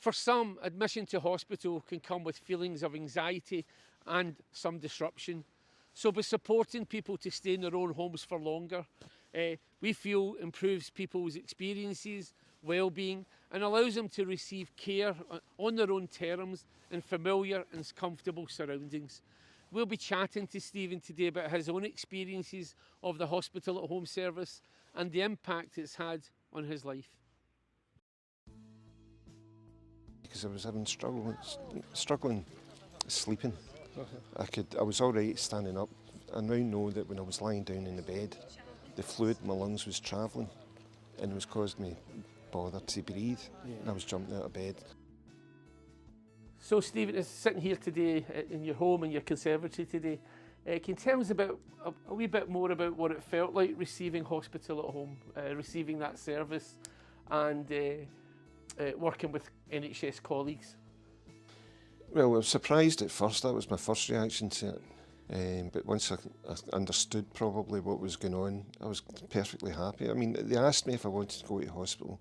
For some, admission to hospital can come with feelings of anxiety and some disruption. So by supporting people to stay in their own homes for longer, we feel improves people's experiences, well-being, and allows them to receive care on their own terms in familiar and comfortable surroundings. We'll be chatting to Stephen today about his own experiences of the hospital at home service and the impact it's had on his life. Because I was having struggling sleeping. I was all right standing up. I now know that when I was lying down in the bed, the fluid in my lungs was travelling and it was causing me bother to breathe. And I was jumping out of bed. So Stephen is sitting here today in your home, in your conservatory today. Can you tell us about a wee bit more about what it felt like receiving hospital at home, receiving that service and working with NHS colleagues? Well, I was surprised at first. That was my first reaction to it. But once I understood probably what was going on, I was perfectly happy. I mean, they asked me if I wanted to go to hospital.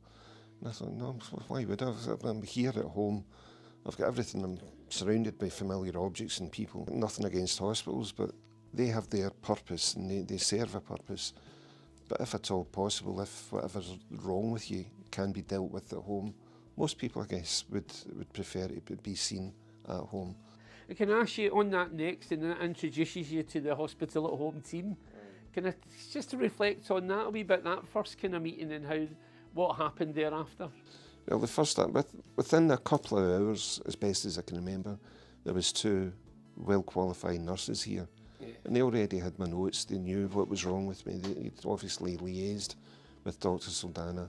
And I thought, no, why would I? I'm here at home. I've got everything. I'm surrounded by familiar objects and people. Nothing against hospitals, but they have their purpose and they serve a purpose. But if at all possible, if whatever's wrong with you can be dealt with at home, most people, I guess, would prefer to be seen at home. I can ask you on that next, and that introduces you to the hospital at home team. Can I just to reflect on that a wee bit, that first kind of meeting and what happened thereafter? Well, the first time, within a couple of hours, as best as I can remember, there was 2 well-qualified nurses here. And they already had my notes. They knew what was wrong with me. They'd obviously liaised with Dr. Saldana.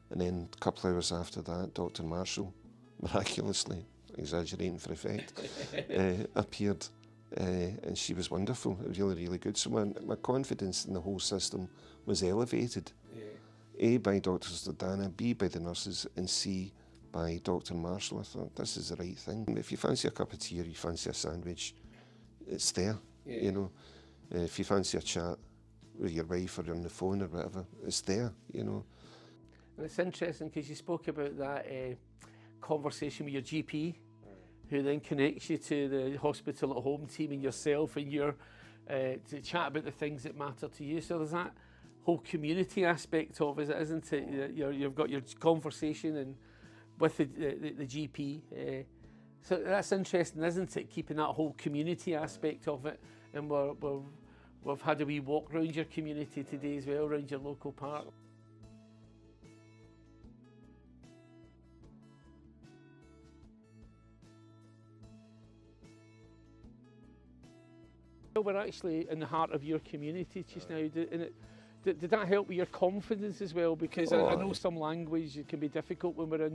And then a couple of hours after that, Dr. Marshall, miraculously, exaggerating for effect, appeared. And she was wonderful. It was really, really good. So my confidence in the whole system was elevated. A, by Dr. Saldana, B, by the nurses, and C, by Dr. Marshall. I thought, this is the right thing. If you fancy a cup of tea or you fancy a sandwich, it's there, you know. If you fancy a chat with your wife or on the phone or whatever, it's there, you know. And it's interesting because you spoke about that conversation with your GP, who then connects you to the hospital at home team and yourself and your to chat about the things that matter to you. So there's that whole community aspect of it, isn't it? You've got your conversation and with the GP. So that's interesting, isn't it? Keeping that whole community aspect of it. And we've had a wee walk around your community today as well, around your local park. We're actually in the heart of your community just now, and did that help with your confidence as well? Because I know some language can be difficult when we're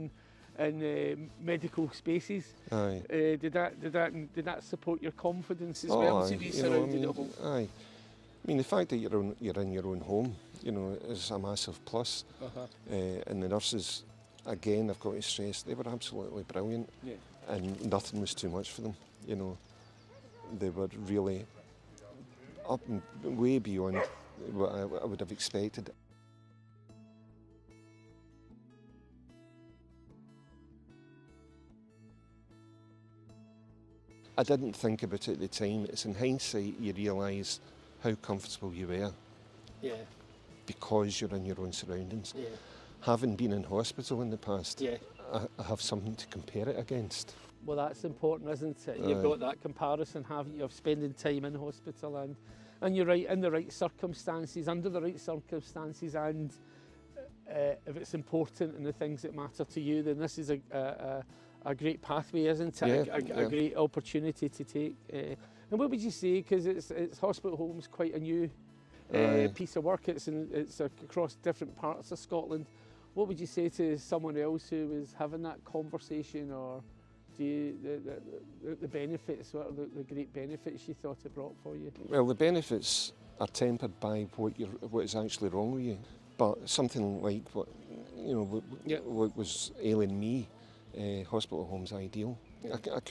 in medical spaces. Aye. Did that support your confidence as well to be surrounded at home? Aye. I mean, the fact that you're in your own home, you know, is a massive plus. And the nurses, again, I've got to stress, they were absolutely brilliant. And nothing was too much for them, you know. They were really up and way beyond what I would have expected. I didn't think about it at the time. It's in hindsight you realise how comfortable you were. Because you're in your own surroundings. Having been in hospital in the past, I have something to compare it against. Well, that's important, isn't it? You've got that comparison, haven't you, of spending time in hospital and you're right, in the right circumstances, under the right circumstances, and if it's important and the things that matter to you, then this is a great pathway, isn't it? A great opportunity to take. And what would you say, because it's hospital homes quite a new piece of work, it's across different parts of Scotland. What would you say to someone else who was having that conversation, or the benefits, what are the great benefits you thought it brought for you? Well, the benefits are tempered by what is actually wrong with you. But something like what was ailing me, hospital home's ideal. I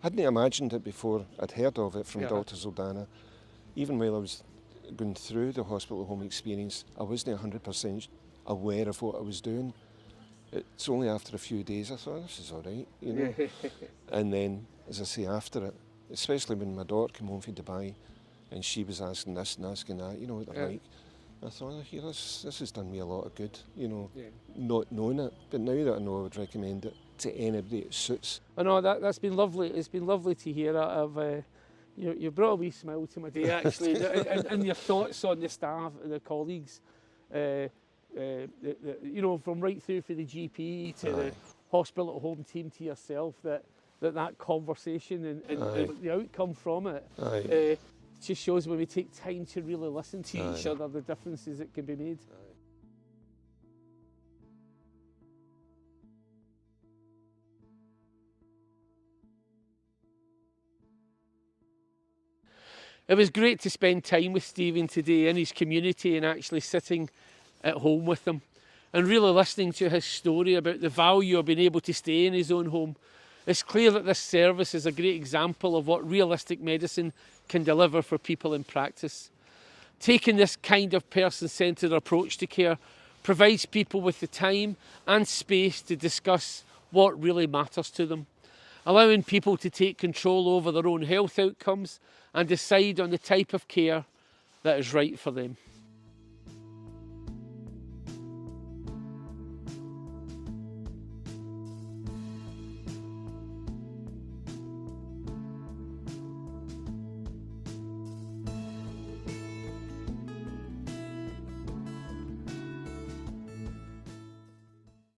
hadn't imagined it before. I'd heard of it from Dr. Saldana. Even while I was going through the hospital home experience, I wasn't 100% aware of what I was doing. it's only after a few days I thought, this is all right, you know. And then, as I say, after it, especially when my daughter came home from Dubai and she was asking this and asking that, you know what they're like, I thought, here, this has done me a lot of good, you know, not knowing it. But now that I know, I would recommend it to anybody it suits. I know that's been lovely. It's been lovely to hear that. You brought a wee smile to my day, actually, and your thoughts on the staff, the colleagues, you know, from right through for the GP to the hospital at home team to yourself, that conversation and the outcome from it just shows when we take time to really listen to each other, the differences that can be made. It was great to spend time with Stephen today in his community and actually sitting at home with him and really listening to his story about the value of being able to stay in his own home. It's clear that this service is a great example of what realistic medicine can deliver for people in practice. Taking this kind of person-centred approach to care provides people with the time and space to discuss what really matters to them, allowing people to take control over their own health outcomes and decide on the type of care that is right for them.